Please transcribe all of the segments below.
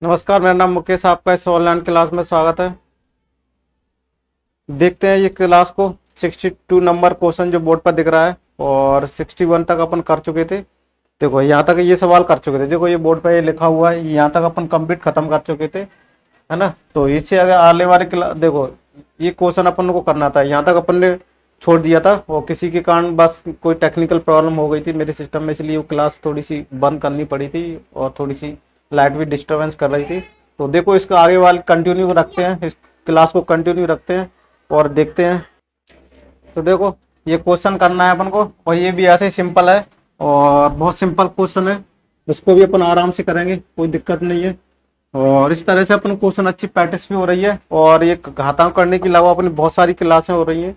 नमस्कार, मेरा नाम मुकेश, आपका इस ऑनलाइन क्लास में स्वागत है। देखते हैं ये क्लास को। 62 नंबर क्वेश्चन जो बोर्ड पर दिख रहा है और 61 तक अपन कर चुके थे। देखो यहाँ तक ये सवाल कर चुके थे। देखो ये बोर्ड पर ये लिखा हुआ है, यहाँ तक अपन कंप्लीट खत्म कर चुके थे, है ना। तो इससे अगर आने वाले क्लास देखो ये क्वेश्चन अपन को करना था, यहाँ तक अपन ने छोड़ दिया था और किसी के कारण बस कोई टेक्निकल प्रॉब्लम हो गई थी मेरे सिस्टम में, इसलिए वो क्लास थोड़ी सी बंद करनी पड़ी थी और थोड़ी सी लाइट भी डिस्टरबेंस कर रही थी। तो देखो इसका आगे वाले कंटिन्यू रखते हैं, इस क्लास को कंटिन्यू रखते हैं और देखते हैं। तो देखो ये क्वेश्चन करना है अपन को और ये भी ऐसे ही सिंपल है और बहुत सिंपल क्वेश्चन है, इसको भी अपन आराम से करेंगे, कोई दिक्कत नहीं है। और इस तरह से अपन क्वेश्चन अच्छी प्रैक्टिस भी हो रही है और ये घातांक करने के अलावा अपनी बहुत सारी क्लासें हो रही हैं,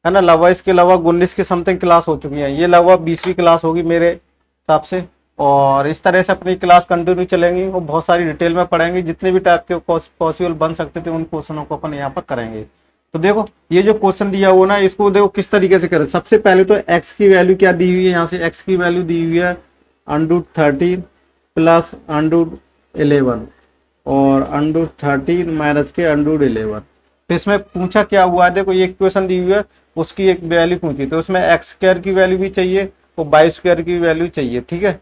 है ना। लगभग इसके अलावा 19 की समथिंग क्लास हो चुकी है, ये लगभग 20वीं क्लास होगी मेरे हिसाब से। और इस तरह से अपनी क्लास कंटिन्यू चलेंगी और बहुत सारी डिटेल में पढ़ेंगे, जितने भी टाइप के पॉसिबल बन सकते थे उन क्वेश्चनों को अपन यहाँ पर करेंगे। तो देखो ये जो क्वेश्चन दिया हुआ ना, इसको देखो किस तरीके से करें। सबसे पहले तो एक्स की वैल्यू क्या दी हुई है, यहाँ से एक्स की वैल्यू दी हुई है √13 प्लस √11 और √13 माइनस के √11। तो इसमें पूछा क्या हुआ है, देखो ये क्वेश्चन दी हुई है, उसकी एक वैल्यू पूछी, तो उसमें एक्स स्क्वायर की वैल्यू भी चाहिए और वाई स्क्वायर की वैल्यू चाहिए, ठीक है,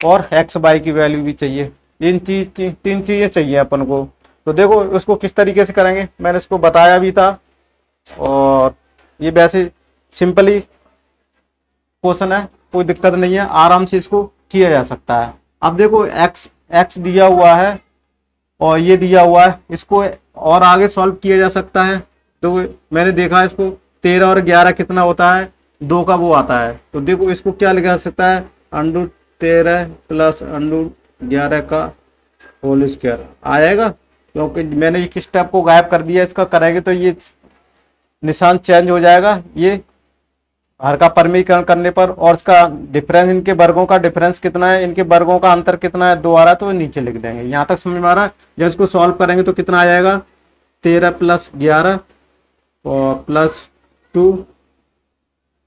और एक्स वाई की वैल्यू भी चाहिए। तीन चीजें चाहिए अपन को। तो देखो उसको किस तरीके से करेंगे, मैंने इसको बताया भी था और ये वैसे सिंपली क्वेश्चन है, कोई दिक्कत नहीं है, आराम से इसको किया जा सकता है। अब देखो एक्स एक्स दिया हुआ है और ये दिया हुआ है, इसको और आगे सॉल्व किया जा सकता है। तो मैंने देखा इसको 13 और 11 कितना होता है, 2 का वो आता है। तो देखो इसको क्या लिखा जा सकता है, √13 प्लस √11 का होल स्क्वायर आएगा, क्योंकि मैंने एक स्टेप को गायब कर दिया। इसका करेंगे तो ये निशान चेंज हो जाएगा, ये हर का परमीकरण करने पर, और इसका डिफरेंस, इनके वर्गों का डिफरेंस कितना है, इनके वर्गों का अंतर कितना है, 2 आ रहा है, तो नीचे लिख देंगे। यहाँ तक समझ में आ रहा है। जब इसको सॉल्व करेंगे तो कितना आ जाएगा, 13 प्लस 11 और प्लस 2,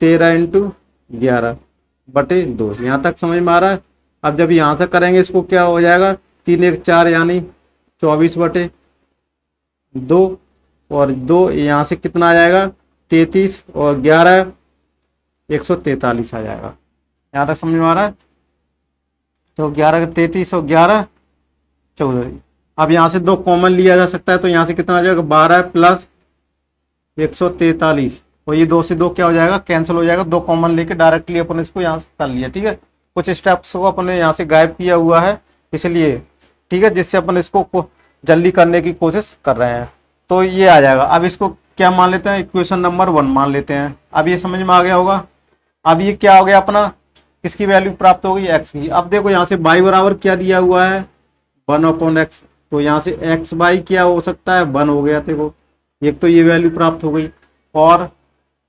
13 इंटू 11 बटे 2। यहाँ तक समझ में आ रहा है। अब जब यहाँ से करेंगे इसको क्या हो जाएगा, 3 1 4 यानी 24 बटे 2 और 2 यहाँ से कितना आ जाएगा, 33 और 11 143 आ जाएगा। यहाँ तक समझ में आ रहा है। तो 11 33 और 11 14। अब यहाँ से 2 कॉमन लिया जा सकता है, तो यहाँ से कितना आ जाएगा, 12 प्लस 143 और ये 2 से 2 क्या हो जाएगा, कैंसिल हो जाएगा। 2 कॉमन लेके डायरेक्टली अपन इसको यहाँ से कर लिया, ठीक है। कुछ स्टेप्स को अपन ने यहाँ से गायब किया हुआ है इसलिए, ठीक है, जिससे अपन इसको जल्दी करने की कोशिश कर रहे हैं। तो ये आ जाएगा। अब इसको क्या मान लेते हैं, इक्वेशन नंबर 1 मान लेते हैं। अब ये समझ में आ गया होगा। अब ये क्या हो गया अपना, किसकी वैल्यू प्राप्त हो गई, एक्स की। अब देखो यहाँ से y बराबर क्या दिया हुआ है, 1/x। तो यहाँ से एक्स बाई क्या हो सकता है, 1 हो गया। देखो एक तो ये वैल्यू प्राप्त हो गई। और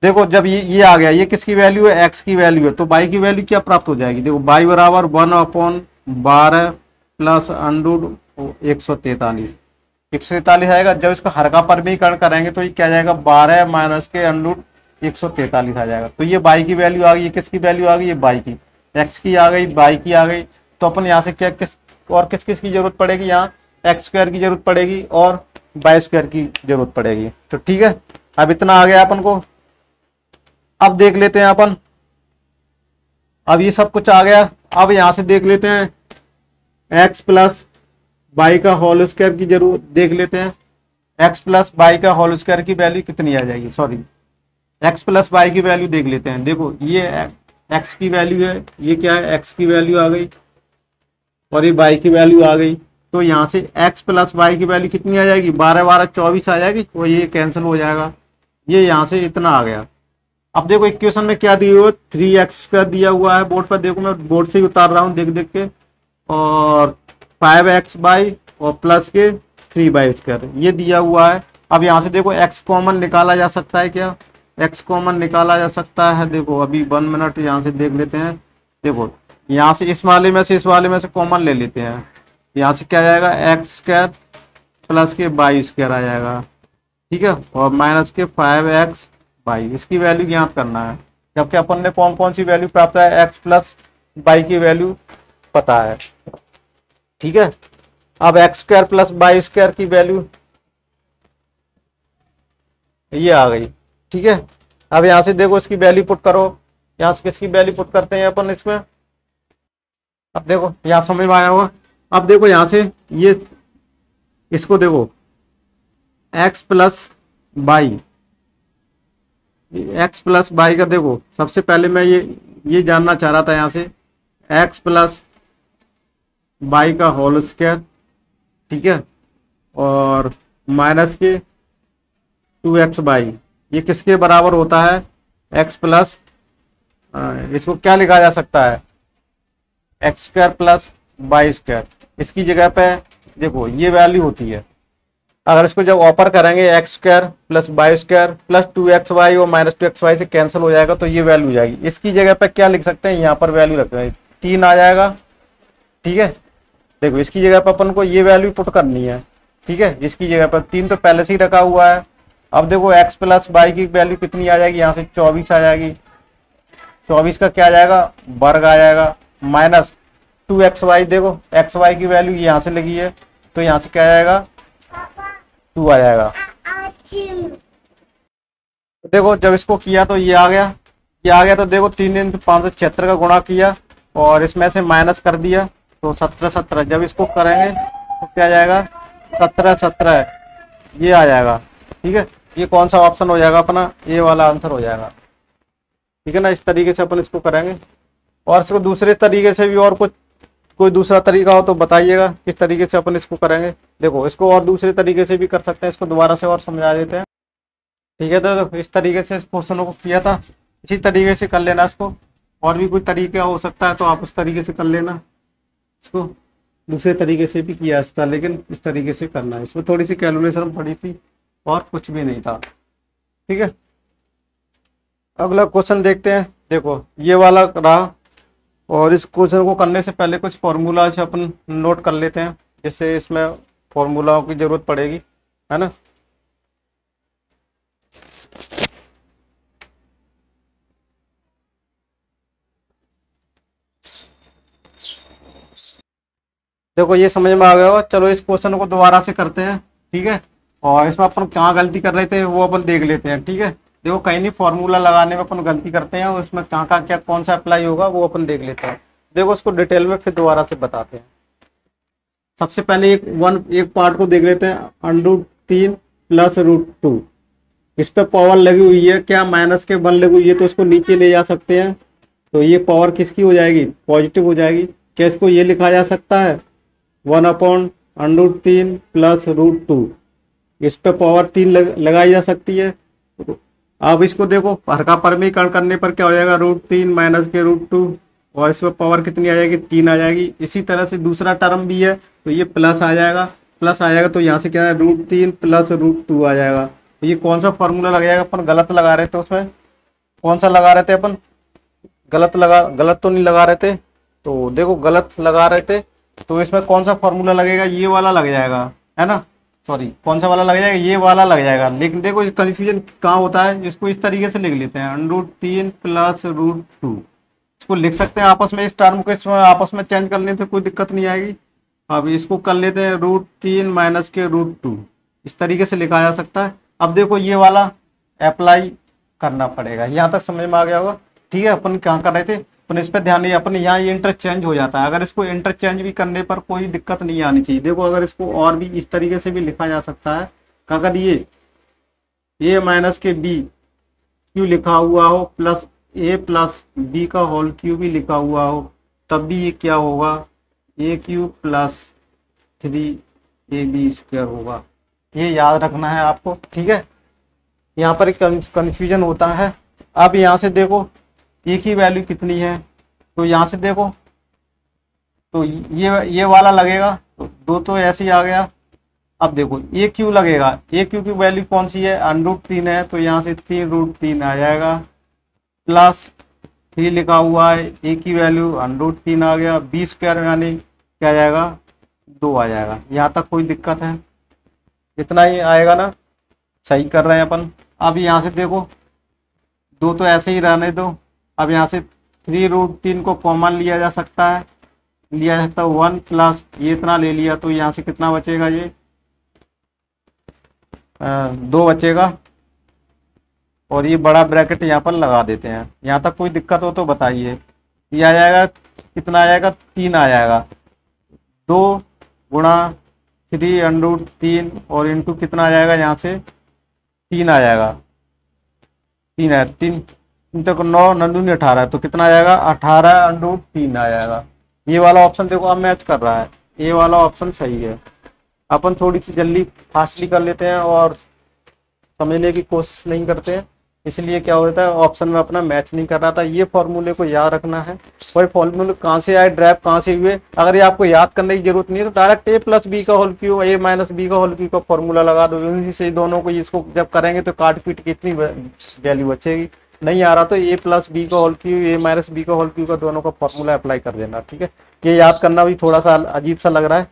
देखो जब ये आ गया, ये किसकी वैल्यू है, एक्स की वैल्यू है, तो y की वैल्यू क्या प्राप्त हो जाएगी, देखो y बराबर 1/12 प्लस √143 143 आएगा। जब इसका हर का परमीकरण करेंगे तो ये क्या जाएगा, 12 माइनस के √143 आ जाएगा। तो ये y की वैल्यू आ गई, ये किसकी वैल्यू आ गई, ये y की, x की आ गई, y की आ गई। तो अपन यहाँ से क्या किस किस की जरूरत पड़ेगी, यहाँ एक्स स्क्वायर की जरूरत पड़ेगी और वाई स्क्वायर की जरूरत पड़ेगी। तो ठीक है, अब इतना आ गया अपन को। अब देख लेते हैं अपन, अब ये सब कुछ आ गया। अब यहाँ से देख लेते हैं x प्लस वाई का होल स्क्वायर की जरूरत देख लेते हैं। x प्लस वाई का होल स्क्वायर की वैल्यू कितनी आ जाएगी, सॉरी x प्लस वाई की वैल्यू देख लेते हैं। देखो ये x की वैल्यू है, ये क्या है, x की वैल्यू आ गई और ये y की वैल्यू आ गई। तो यहाँ से x प्लस वाई की वैल्यू कितनी आ जाएगी, 12 12 24 आ जाएगी और ये कैंसिल हो जाएगा। ये यहाँ से इतना आ गया। अब देखो इक्वेशन में क्या दिया हुआ है, 3x² दिया हुआ है बोर्ड पर। देखो मैं बोर्ड से ही उतार रहा हूँ देख देख के। और 5x बाई और प्लस के 3y² ये दिया हुआ है। अब यहाँ से देखो x कॉमन निकाला जा सकता है क्या, x कॉमन निकाला जा सकता है। देखो अभी 1 मिनट यहाँ से देख लेते हैं। देखो यहाँ से इस वाले में से इस वाले में से कॉमन ले लेते हैं। यहाँ से क्या जाएगा, x² प्लस के y² आ जाएगा, ठीक है, और माइनस के 5x बाई, इसकी वैल्यू ज्ञात करना है। जबकि अपन ने कौन कौन सी वैल्यू प्राप्त है, x प्लस वाई की वैल्यू पता है, ठीक है। अब X square plus Y square की वैल्यू ये आ गई। ठीक है, अब यहां से देखो इसकी वैल्यू पुट करो। यहां से किसकी वैल्यू पुट करते हैं अपन इसमें? अब देखो यहां समझ में आया होगा। अब देखो यहां से ये इसको देखो X plus Y, X plus Y का देखो सबसे पहले मैं ये जानना चाह रहा था यहां से एक्स प्लस वाई का होल स्क्वायर। ठीक है, और माइनस के 2xy, ये किसके बराबर होता है? एक्स प्लस, इसको क्या लिखा जा सकता है? X square plus Y square. इसकी जगह पे देखो ये वैल्यू होती है। अगर इसको जब ऑपर करेंगे X square plus Y square plus 2xy और माइनस 2xy से कैंसिल हो जाएगा, तो ये वैल्यू हो जाएगी। इसकी जगह पे क्या लिख सकते हैं? यहाँ पर वैल्यू रख रहे हैं 3 आ जाएगा। ठीक है, देखो इसकी जगह पर अपन को ये वैल्यू पुट करनी है। ठीक है, इसकी जगह पर 3 तो पहले से ही रखा हुआ है। अब देखो एक्स प्लस वाई की वैल्यू कितनी आ जाएगी? यहाँ से 24 आ जाएगी। 24 का क्या आ जाएगा? वर्ग आ जाएगा। माइनस 2xy, देखो xy की वैल्यू यहाँ से लगी है, तो यहाँ से क्या आ जाएगा? 2 आ जाएगा। तो देखो जब इसको किया तो ये आ गया, ये आ गया। तो देखो 3 × 576 का गुणा किया और इसमें से माइनस कर दिया, तो 17 17। जब इसको करेंगे तो क्या आ जाएगा? 17 17 ये आ जाएगा। ठीक है, ये कौन सा ऑप्शन हो जाएगा अपना? ये वाला आंसर हो जाएगा। ठीक है ना, इस तरीके से अपन इसको करेंगे। और इसको दूसरे तरीके से भी और कुछ कोई दूसरा तरीका हो तो बताइएगा किस तरीके से अपन इसको करेंगे। देखो इसको और दूसरे तरीके से भी कर सकते हैं, इसको दोबारा से और समझा देते हैं। ठीक है, तो इस तरीके से इस क्वेश्चनों को किया था, इसी तरीके से कर लेना इसको। और भी कोई तरीका हो सकता है तो आप उस तरीके से कर लेना। इसको दूसरे तरीके से भी किया था, लेकिन इस तरीके से करना है। इसमें थोड़ी सी कैलकुलेशन पड़ी थी और कुछ भी नहीं था। ठीक है, अगला क्वेश्चन देखते हैं। देखो ये वाला रहा, और इस क्वेश्चन को करने से पहले कुछ फॉर्मूला अपन नोट कर लेते हैं, जिससे इसमें फॉर्मूलाओं की जरूरत पड़ेगी, है ना। देखो ये समझ में आ गया होगा। चलो इस क्वेश्चन को दोबारा से करते हैं। ठीक है, और इसमें अपन कहाँ गलती कर रहे थे वो अपन देख लेते हैं। ठीक है, देखो कहीं नहीं फॉर्मूला लगाने में अपन गलती करते हैं, और इसमें कहाँ का क्या कौन सा अप्लाई होगा वो अपन देख लेते हैं। देखो उसको डिटेल में फिर दोबारा से बताते हैं। सबसे पहले एक पार्ट को देख लेते हैं। √3 + √2, इस पे पावर लगी हुई है, क्या माइनस के 1 लगी हुई है, तो इसको नीचे ले जा सकते हैं। तो ये पावर किसकी हो जाएगी? पॉजिटिव हो जाएगी। क्या इसको ये लिखा जा सकता है? 1/√3 + √2, इस पे पावर 3 लगाई जा सकती है। अब इसको देखो हर का परमीकरण करने पर क्या हो जाएगा? √3 माइनस के √2, और इसमें पावर कितनी आ जाएगी? 3 आ जाएगी। इसी तरह से दूसरा टर्म भी है, तो ये प्लस आ जाएगा, प्लस आ जाएगा। तो यहाँ से क्या है? √3 + √2 आ जाएगा। तो ये कौन सा फॉर्मूला लग जाएगा? अपन गलत लगा रहे थे, उसमें कौन सा लगा रहे थे अपन? गलत तो नहीं लगा रहे थे। तो देखो गलत लगा रहे थे, तो इसमें कौन सा फॉर्मूला लगेगा? ये वाला लग जाएगा, है ना। सॉरी, कौन सा वाला लग जाएगा? ये वाला लग जाएगा। लेकिन देखो कंफ्यूजन कहाँ होता है, इसको इस तरीके से लिख लेते हैं। √3 + √2, इसको लिख सकते हैं आपस में। इस टर्म को इसमें आपस में चेंज करने से कोई दिक्कत नहीं आएगी। अब इसको कर लेते हैं √3 माइनस के √2, इस तरीके से लिखा जा सकता है। अब देखो ये वाला अप्लाई करना पड़ेगा। यहाँ तक समझ में आ गया होगा। ठीक है, अपन क्या कर रहे थे, अपन इस पर ध्यान नहीं, अपन यहाँ ये इंटरचेंज हो जाता है। अगर इसको इंटरचेंज भी करने पर कोई दिक्कत नहीं आनी चाहिए। देखो अगर इसको और भी इस तरीके से भी लिखा जा सकता है, अगर ये माइनस के b क्यू लिखा हुआ हो प्लस a + b का होल क्यूब भी लिखा हुआ हो, तब भी ये क्या होगा? a³ + 3ab² होगा। ये याद रखना है आपको। ठीक है, यहाँ पर कंफ्यूजन होता है। अब यहाँ से देखो एक ही वैल्यू कितनी है, तो यहाँ से देखो तो ये वाला लगेगा, तो 2 तो ऐसे ही आ गया। अब देखो ए क्यू लगेगा, ए क्यू की वैल्यू कौन सी है? √3 है, तो यहाँ से 3√3 आ जाएगा, प्लस 3 लिखा हुआ है, ए की वैल्यू √3 आ गया, b² यानी क्या आ जाएगा? 2 आ जाएगा। यहाँ तक कोई दिक्कत है? इतना ही आएगा ना, सही कर रहे हैं अपन। अब यहाँ से देखो 2 तो ऐसे ही रहने दो। अब यहाँ से 3√3 को कॉमन लिया जा सकता है, लिया जा सकता है 1 प्लस ये इतना ले लिया, तो यहाँ से कितना बचेगा, ये 2 बचेगा। और ये बड़ा ब्रैकेट यहाँ पर लगा देते हैं। यहाँ तक कोई दिक्कत हो तो बताइए। ये आ जाएगा, कितना आ जाएगा, 3 आ जाएगा। 2 गुणा 3√3 और इंटू कितना आ जाएगा, यहाँ से 3 आ जाएगा। 3 है, 3 तक 9 9 18, तो कितना आ जाएगा, 18√3 आ जाएगा। ये वाला ऑप्शन देखो अब मैच कर रहा है, ये वाला ऑप्शन सही है। अपन थोड़ी सी जल्दी फास्टली कर लेते हैं और समझने की कोशिश नहीं करते हैं, इसलिए क्या होता है ऑप्शन में अपना मैच नहीं कर रहा था। ये फॉर्मूले को याद रखना है। और फॉर्मूले कहाँ से आए, ड्राइव कहाँ से हुए, अगर ये आपको याद करने की जरूरत नहीं है तो डायरेक्ट a प्लस बी का whole cube a minus B का होल क्यूब का फॉर्मूला लगा दो। इन्हीं से दोनों को इसको जब करेंगे तो काट पीट के इतनी वैल्यू बचेगी। नहीं आ रहा तो a प्लस बी का whole cube a minus B का होल क्यूब का दोनों का फॉर्मूला अप्लाई कर देना, ठीक है। ये याद करना भी थोड़ा सा अजीब सा लग रहा है,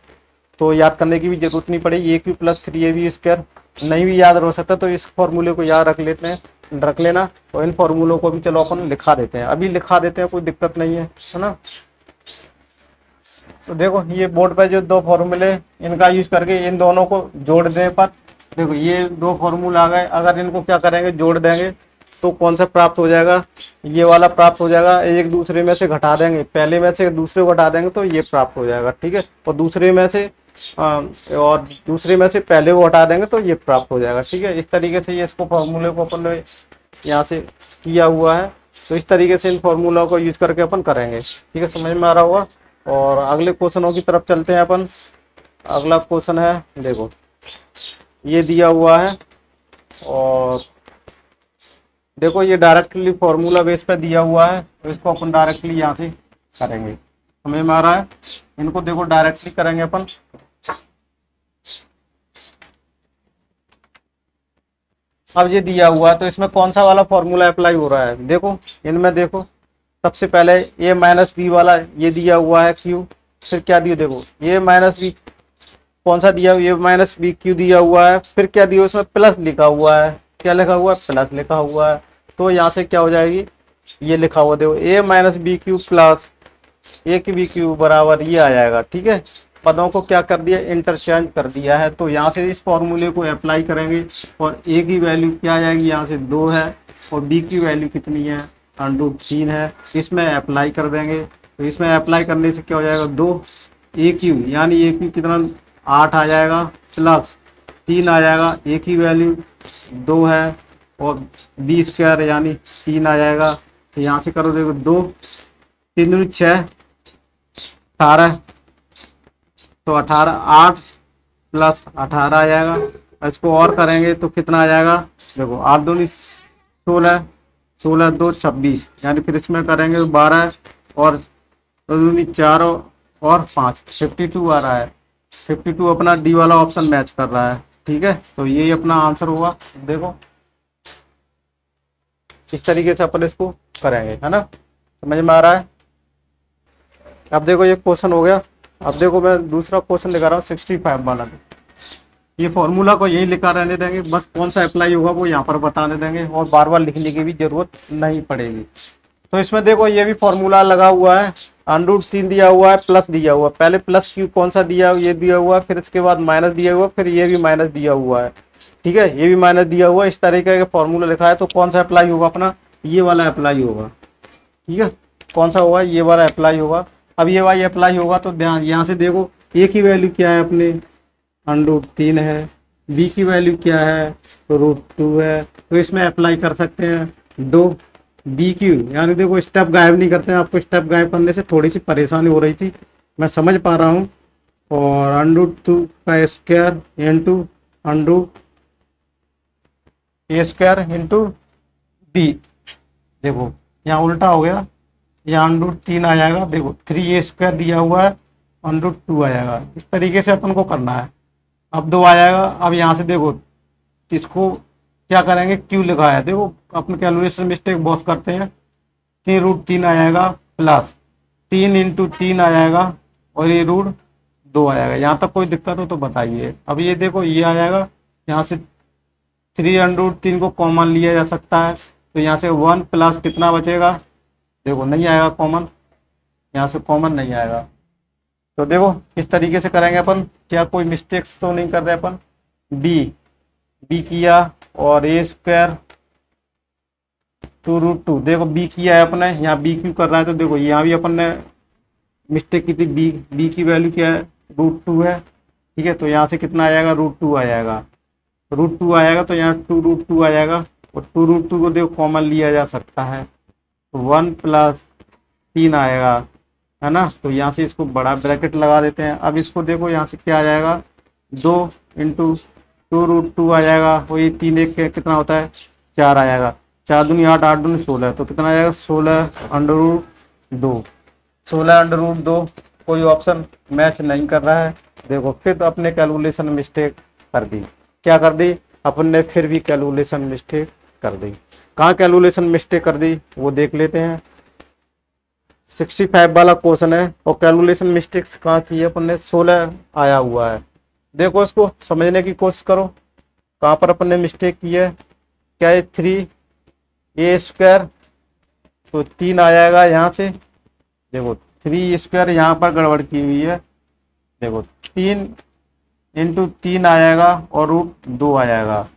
तो याद करने की भी जरूरत नहीं पड़ेगी। a cube plus 3ab square नहीं भी याद हो सकता तो इस फॉर्मूले को याद रख लेना। और इन फॉर्मूलों को भी चलो अपन लिखा देते हैं, अभी लिखा देते हैं, कोई दिक्कत नहीं है ना। तो देखो ये बोर्ड पे जो 2 फॉर्मूले इनका यूज करके इन दोनों को जोड़ देने पर देखो ये 2 फॉर्मूला आ गए। अगर इनको क्या करेंगे, जोड़ देंगे तो कौन सा प्राप्त हो जाएगा, ये वाला प्राप्त हो जाएगा। एक दूसरे में से घटा देंगे, पहले में से दूसरे को घटा देंगे तो ये प्राप्त हो जाएगा, ठीक है। और दूसरे में से पहले को हटा देंगे तो ये प्राप्त हो जाएगा, ठीक है। इस तरीके से ये इसको फॉर्मूले को अपन ने यहाँ से किया हुआ है। तो इस तरीके से इन फॉर्मूला को यूज करके अपन करेंगे, ठीक है, समझ में आ रहा होगा। और अगले क्वेश्चनों की तरफ चलते हैं अपन। अगला क्वेश्चन है, देखो ये दिया हुआ है और देखो ये डायरेक्टली फॉर्मूला बेस पे दिया हुआ है, तो इसको अपन डायरेक्टली यहाँ से करेंगे, समझ में आ रहा है। इनको देखो डायरेक्टली करेंगे अपन। अब ये दिया हुआ है तो इसमें कौन सा वाला फॉर्मूला अप्लाई हो रहा है, देखो इनमें देखो सबसे पहले a माइनस बी वाला ये दिया हुआ है क्यू, फिर क्या दिया, देखो a माइनस बी कौन सा दिया, a माइनस बी क्यू दिया हुआ है, फिर क्या दिया उसमें प्लस लिखा हुआ है, क्या लिखा हुआ है, प्लस लिखा हुआ है। तो यहाँ से क्या हो जाएगी, ये लिखा हुआ देखो a minus B cube plus a की बी क्यू बराबर ये आ जाएगा, ठीक है। पदों को क्या कर दिया, इंटरचेंज कर दिया है। तो यहाँ से इस फॉर्मूले को अप्लाई करेंगे और a की वैल्यू क्या आ जाएगी, यहाँ से 2 है और b की वैल्यू कितनी है, √3 है। इसमें अप्लाई कर देंगे, तो इसमें अप्लाई करने से क्या हो जाएगा, 2 a क्यू यानी a क्यू कितना 8 आ जाएगा प्लस 3 आ जाएगा, a की वैल्यू 2 है और b स्क्वायर यानी 3 आ जाएगा। तो यहाँ से करो देखो 2 3 दूनी 6 18, तो 18 8 प्लस 18 आ जाएगा। इसको और करेंगे तो कितना आ जाएगा, देखो 8 दूनी 16 16 2 26 यानी फिर इसमें करेंगे 12 और 2 दूनी 4 और 5 52 आ रहा है। 52 अपना डी वाला ऑप्शन मैच कर रहा है, ठीक है। तो यही अपना आंसर होगा। देखो इस तरीके से अपन इसको करेंगे, है ना, समझ में आ रहा है। अब देखो ये क्वेश्चन हो गया। अब देखो मैं दूसरा क्वेश्चन लिखा रहा हूँ 65 वाला। ये फॉर्मूला को यही लिखा रहने देंगे, बस कौन सा अप्लाई होगा वो यहाँ पर बताने देंगे और बार बार लिखने की भी जरूरत नहीं पड़ेगी। तो इसमें देखो ये भी फॉर्मूला लगा हुआ है, √3 दिया हुआ है, प्लस दिया हुआ है। पहले प्लस क्यू कौन सा दिया, ये दिया हुआ है, फिर इसके बाद माइनस दिया हुआ, फिर ये भी माइनस दिया हुआ है, ठीक है, ये भी माइनस दिया हुआ है। इस तरीके का फॉर्मूला लिखा है तो कौन सा अप्लाई होगा, अपना ये वाला अप्लाई होगा, ठीक है। कौन सा होगा, ये वाला अप्लाई होगा। अब ये वाला अप्लाई होगा तो ध्यान यहाँ से देखो a की वैल्यू क्या है अपने, √3 है, b की वैल्यू क्या है, √2 है। तो इसमें अप्लाई कर सकते हैं 2 बी क्यू यानी देखो स्टेप गायब नहीं करते हैं, आपको स्टेप गायब करने से थोड़ी सी परेशानी हो रही थी, मैं समझ पा रहा हूँ। और √2 का square into √a² into B, देखो यहाँ उल्टा हो गया, यहाँ √3 आ जाएगा, देखो 3a² दिया हुआ है, √2 आ जाएगा। इस तरीके से अपन को करना है। अब 2 आ जाएगा। अब यहाँ से देखो इसको क्या करेंगे, क्यू लिखा है, देखो अपने कैलकुलेशन मिस्टेक बहुत करते हैं। 3√3 आ जाएगा प्लस 3 × 3 आ जाएगा और ये √2 आ जाएगा। यहाँ तक कोई दिक्कत हो तो बताइए। अब ये देखो ये आ जाएगा, यहाँ से 3√3 को कॉमन लिया जा सकता है, तो यहाँ से 1 प्लस कितना बचेगा, देखो नहीं आएगा कॉमन, यहाँ से कॉमन नहीं आएगा, तो देखो इस तरीके से करेंगे अपन, क्या कोई मिस्टेक्स तो नहीं कर रहे अपन। बी बी किया और ए स्क्वायर 2√2, देखो बी किया है अपने, यहाँ बी क्यू कर रहा है तो देखो यहाँ भी अपन ने मिस्टेक की थी। बी की वैल्यू क्या है, √2 है। ठीक है, तो यहाँ से कितना आ जाएगा, √2 आ जाएगा। √2 आएगा तो यहाँ 2√2 आ जाएगा, और 2√2 को देखो कॉमन लिया जा सकता है, तो 1 + 3 आएगा, है ना। तो यहाँ से इसको बड़ा ब्रैकेट लगा देते हैं। अब इसको देखो यहाँ से क्या आ जाएगा, 2 × 2√2 आ जाएगा, वही 3 1 कितना होता है, 4 आ जाएगा। 4 दूनी 8, 8 दूनी 16, तो कितना आ जाएगा, 16√2। 16√2 कोई ऑप्शन मैच नहीं कर रहा है। देखो फिर तो अपने कैलकुलेशन मिस्टेक कर दी। क्या कर दी अपन ने, फिर भी कैलकुलेशन मिस्टेक कर दी। कहाँ कैलकुलेशन मिस्टेक कर दी वो देख लेते हैं। 65 वाला क्वेश्चन है और कैलकुलेशन मिस्टेक्स कहाँ की है अपन ने, 16 आया हुआ है। देखो इसको समझने की कोशिश करो, कहाँ पर अपन ने मिस्टेक की है। क्या है, 3a², तो 3 आ जाएगा यहाँ से। देखो 3 स्क्वायर यहाँ पर गड़बड़ की हुई है। देखो 3 × 3 आ जाएगा और √2 आ जाएगा।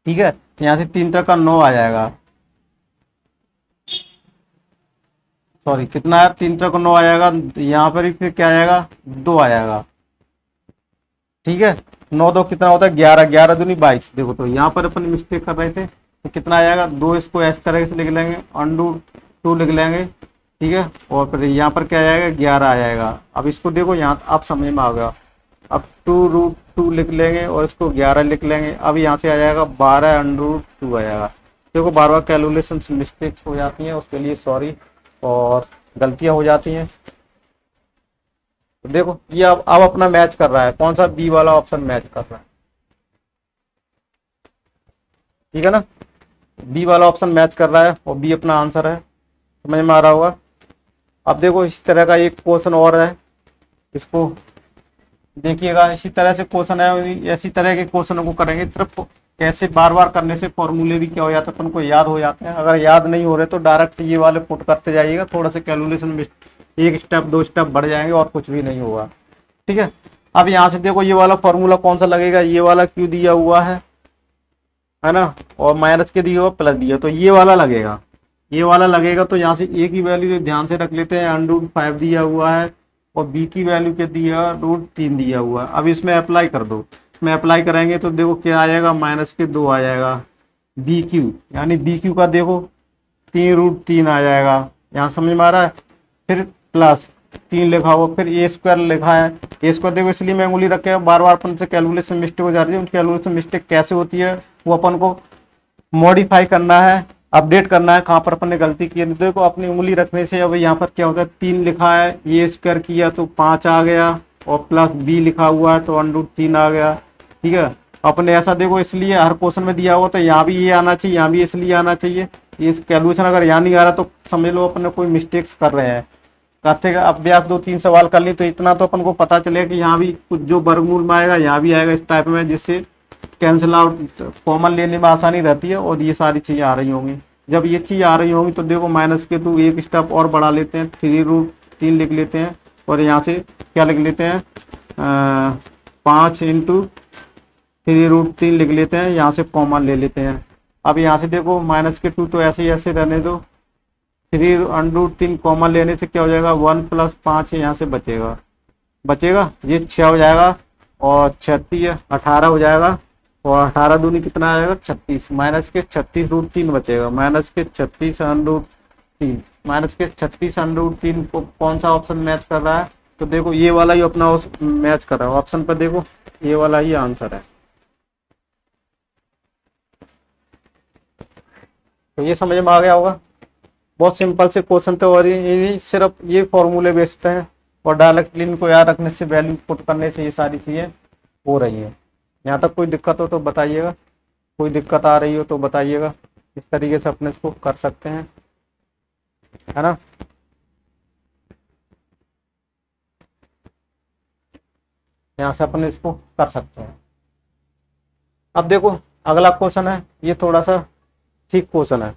ठीक है, यहाँ से 3 तक का 9 आ जाएगा। सॉरी कितना है, 3 तक 9 आ जाएगा। यहाँ पर ही फिर क्या आ जाएगा, 2 आ जाएगा। ठीक है, 9 2 कितना होता है, 11, 11 दूनी 22। देखो तो यहाँ पर अपन मिस्टेक कर रहे थे, तो कितना आ जाएगा, 2 इसको इस तरह से लिख लेंगे, √2 लिख लेंगे। ठीक है, और फिर यहाँ पर क्या आ जाएगा, 11 आ जाएगा। अब इसको देखो यहाँ आप समझ में आ गया। अब 2√2 लिख लेंगे और इसको 11 लिख लेंगे। अब यहाँ से आ जाएगा 12√2 आ जाएगा। देखो बार बार कैलकुलेशन मिस्टेक्स हो जाती हैं, उसके लिए सॉरी, और गलतियां हो जाती हैं। तो देखो ये अब अपना मैच कर रहा है, कौन सा, बी वाला ऑप्शन मैच कर रहा है। ठीक है ना, बी वाला ऑप्शन मैच कर रहा है और बी अपना आंसर है। समझ में आ रहा होगा। अब देखो इस तरह का एक क्वेश्चन और है, इसको देखिएगा। इसी तरह से क्वेश्चन है, ऐसी तरह के क्वेश्चनों को करेंगे। सिर्फ ऐसे बार बार करने से फॉर्मूले भी क्या हो जाते हैं, अपन को याद हो जाते हैं। अगर याद नहीं हो रहे तो डायरेक्ट ये वाले पुट करते जाइएगा, थोड़ा सा कैलकुलेशन में 1 स्टेप 2 स्टेप बढ़ जाएंगे और कुछ भी नहीं होगा। ठीक है, अब यहाँ से देखो ये वाला फॉर्मूला कौन सा लगेगा, ये वाला क्यों दिया हुआ है ना, और माइनस के दिया हुआ प्लस दिया, तो ये वाला लगेगा, ये वाला लगेगा। तो यहाँ से ए की वैल्यू ध्यान से रख लेते हैं, √5 दिया हुआ है, और बी की वैल्यू क्या दिया, √3 दिया हुआ है। अब इसमें अप्लाई कर दो, इसमें अप्लाई करेंगे तो देखो क्या आ जाएगा, -2 आ जाएगा। बी क्यू यानी बी क्यू का देखो 3√3 आ जाएगा, यहाँ समझ में आ रहा है। फिर प्लस 3 लिखा हुआ, फिर a² लिखा है। a² देखो इसलिए मैं उंगली रखे हैं, बार बार अपन से कैलकुलेशन मिस्टेक हो जा रही है। कैलकुलेशन मिस्टेक कैसे होती है वो अपन को मॉडिफाई करना है, अपडेट करना है, कहाँ पर अपन ने गलती की है। देखो अपनी उंगली रखने से अब यहाँ पर क्या होता है, 3 लिखा है, a² किया तो 5 आ गया, और प्लस b लिखा हुआ है तो √3 आ गया। ठीक है, अपने ऐसा देखो इसलिए हर क्वेश्चन में दिया हुआ तो यहाँ भी ये आना चाहिए, यहाँ भी इसलिए आना चाहिए। इस कैलकुलेशन अगर यहाँ नहीं आ रहा तो समझ लो अपन ने कोई मिस्टेक्स कर रहे हैं। करते अभ्यास 2-3 सवाल कर ली तो इतना तो अपन को पता चलेगा कि यहाँ भी कुछ जो वर्गमूल में आएगा यहाँ भी आएगा इस टाइप में, जिससे कैंसिल आउट कॉमन लेने में आसानी रहती है। और ये सारी चीज़ें आ रही होंगी, जब ये चीज़ आ रही होंगी तो देखो -2 एक स्टेप और बढ़ा लेते हैं, 3√3 लिख लेते हैं, और यहाँ से क्या लिख लेते हैं, 5 × 3√3 लिख लेते हैं, यहाँ से कॉमन ले लेते हैं। अब यहाँ से देखो -2 तो ऐसे ही ऐसे रहने दो, 3√3 कॉमन लेने से क्या हो जाएगा, 1 + 5 यहाँ से बचेगा, ये 6 हो जाएगा, और 36 18 हो जाएगा, और 18 दूनी कितना आएगा, 36, -36√3 बचेगा, -36√3 को कौन सा ऑप्शन मैच कर रहा है, तो देखो ये वाला ही अपना मैच कर रहा है ऑप्शन पर, देखो ये वाला ही आंसर है। तो ये समझ में आ गया होगा, बहुत सिंपल से क्वेश्चन थे, और ये सिर्फ ये फॉर्मूले बेस्ड हैं, और डायरेक्टली इनको याद रखने से, वैल्यू पुट करने से ये सारी चीज़ें हो रही हैं। यहाँ तक कोई दिक्कत हो तो बताइएगा, कोई दिक्कत आ रही हो तो बताइएगा। इस तरीके से अपने इसको कर सकते हैं, है ना। यहाँ से अपन इसको कर सकते हैं। अब देखो अगला क्वेश्चन है, ये थोड़ा सा ठीक क्वेश्चन है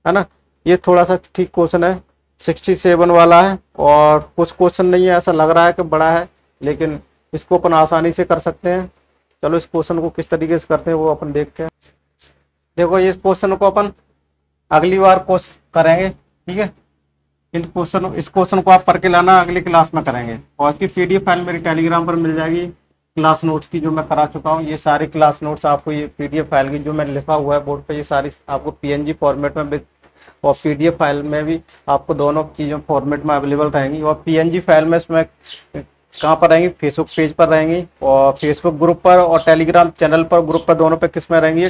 ना, ये थोड़ा सा ठीक क्वेश्चन है। 67 वाला है और कुछ क्वेश्चन नहीं है, ऐसा लग रहा है कि बड़ा है, लेकिन इसको अपन आसानी से कर सकते हैं। चलो इस क्वेश्चन को किस तरीके से करते हैं वो अपन देखते हैं। देखो इस क्वेश्चन को अपन अगली बार कोर्स करेंगे, ठीक है। इस क्वेश्चन को आप करके लाना, अगली क्लास में करेंगे। और इसकी पीडीएफ फाइल मेरी टेलीग्राम पर मिल जाएगी, क्लास नोट्स की जो मैं करा चुका हूँ। ये सारी क्लास नोट्स आपको ये पीडीएफ फाइल की जो मैंने लिखा हुआ है बोर्ड पे, ये सारी आपको पीएनजी फॉर्मेट में और पीडीएफ फाइल में भी आपको दोनों चीज़ों फॉर्मेट में अवेलेबल रहेंगी। और पीएनजी फाइल में इसमें कहाँ पर रहेंगी, फेसबुक पेज पर रहेंगी और फेसबुक ग्रुप पर और टेलीग्राम चैनल पर, ग्रुप पर, दोनों पे किस में रहेंगी,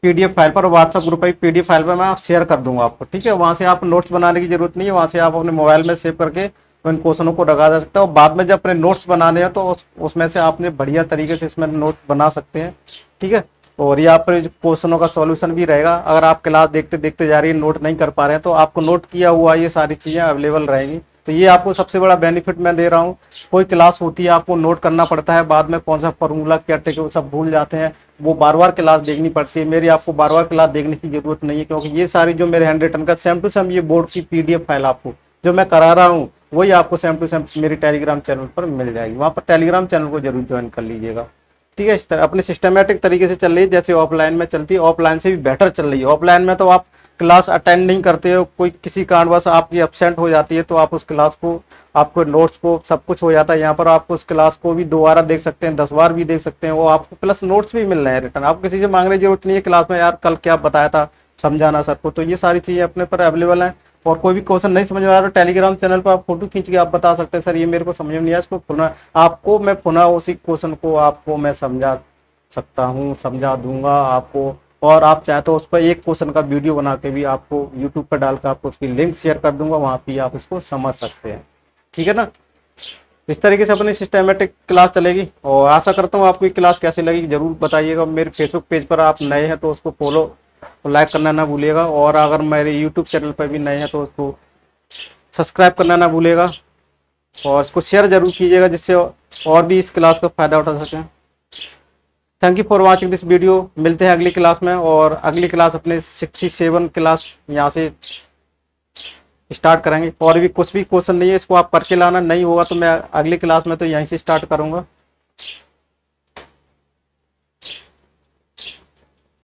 पीडीएफ फाइल पर। व्हाट्सएप ग्रुप पर पीडीएफ फाइल पर मैं आप शेयर कर दूंगा आपको, ठीक है। वहाँ से आप नोट्स बनाने की जरूरत नहीं है, वहाँ से आप अपने मोबाइल में सेव करके इन क्वेश्चनों को लगा जा सकते हैं। और बाद में जब अपने नोट्स बनाने हैं तो उसमें से आपने बढ़िया तरीके से इसमें नोट्स बना सकते हैं, ठीक है। और यहाँ पर क्वेश्चनों का सॉल्यूशन भी रहेगा। अगर आप क्लास देखते देखते जा रही है, नोट नहीं कर पा रहे हैं, तो आपको नोट किया हुआ ये सारी चीज़ें अवेलेबल रहेंगी। तो ये आपको सबसे बड़ा बेनिफिट मैं दे रहा हूँ। कोई क्लास होती है आपको नोट करना पड़ता है, बाद में कौन सा फॉर्मूला क्या टेक वो सब भूल जाते हैं, वो बार बार क्लास देखनी पड़ती है। मेरी आपको बार बार क्लास देखने की जरूरत नहीं है, क्योंकि ये सारी जो मेरे हैंड रिटन का सेम टू सेम ये बोर्ड की पीडीएफ फाइल आपको जो मैं करा रहा हूँ वही आपको सेम टू सेम मेरी टेलीग्राम चैनल पर मिल जाएगी। वहाँ पर टेलीग्राम चैनल को जरूर ज्वाइन कर लीजिएगा, ठीक है। इस तरह अपने सिस्टमेटिक तरीके से चल रही है, जैसे ऑफलाइन में चलती है, ऑफलाइन से भी बेटर चल रही है। ऑफलाइन में तो आप क्लास अटेंड नहीं करते हो, कोई किसी कारणवश आपकी एब्सेंट हो जाती है तो आप उस क्लास को, आपको नोट्स को सब कुछ हो जाता है। यहाँ पर आप उस क्लास को भी दोबारा देख सकते हैं, 10 बार भी देख सकते हैं, वो आपको प्लस नोट्स भी मिल रहे हैं रिटर्न। आपको किसी से मांगने की जरूरत नहीं है क्लास में, यार कल क्या बताया था समझाना सर को। तो ये सारी चीज़ें अपने पर अवेलेबल हैं। और कोई भी क्वेश्चन नहीं समझ में आ रहा तो टेलीग्राम चैनल पर आप फोटो खींच के आप बता सकते हैं, सर ये मेरे को समझ में नहीं आया, इसको पुनः आपको मैं पुनः उसी क्वेश्चन को आपको मैं समझा सकता हूँ, समझा दूंगा आपको। और आप चाहे तो उस पर एक क्वेश्चन का वीडियो बना के भी आपको यूट्यूब पर डालकर आपको उसकी लिंक शेयर कर दूंगा, वहाँ पे आप इसको समझ सकते हैं, ठीक है ना। इस तरीके से अपनी सिस्टमेटिक क्लास चलेगी। और आशा करता हूँ आपको ये क्लास कैसी लगी जरूर बताइएगा। मेरे फेसबुक पेज पर आप नए हैं तो उसको फॉलो और लाइक करना ना भूलिएगा। और अगर मेरे यूट्यूब चैनल पर भी नए हैं तो उसको सब्सक्राइब करना ना भूलिएगा और इसको शेयर जरूर कीजिएगा, जिससे और भी इस क्लास का फ़ायदा उठा सकें। Thank you for watching this video. मिलते हैं अगली क्लास में, और अगली क्लास अपने 67 क्लास यहाँ से स्टार्ट करेंगे। और भी कुछ भी क्वेश्चन नहीं है, इसको आप करके लाना, नहीं होगा तो मैं अगली क्लास में तो यहीं से स्टार्ट करूँगा।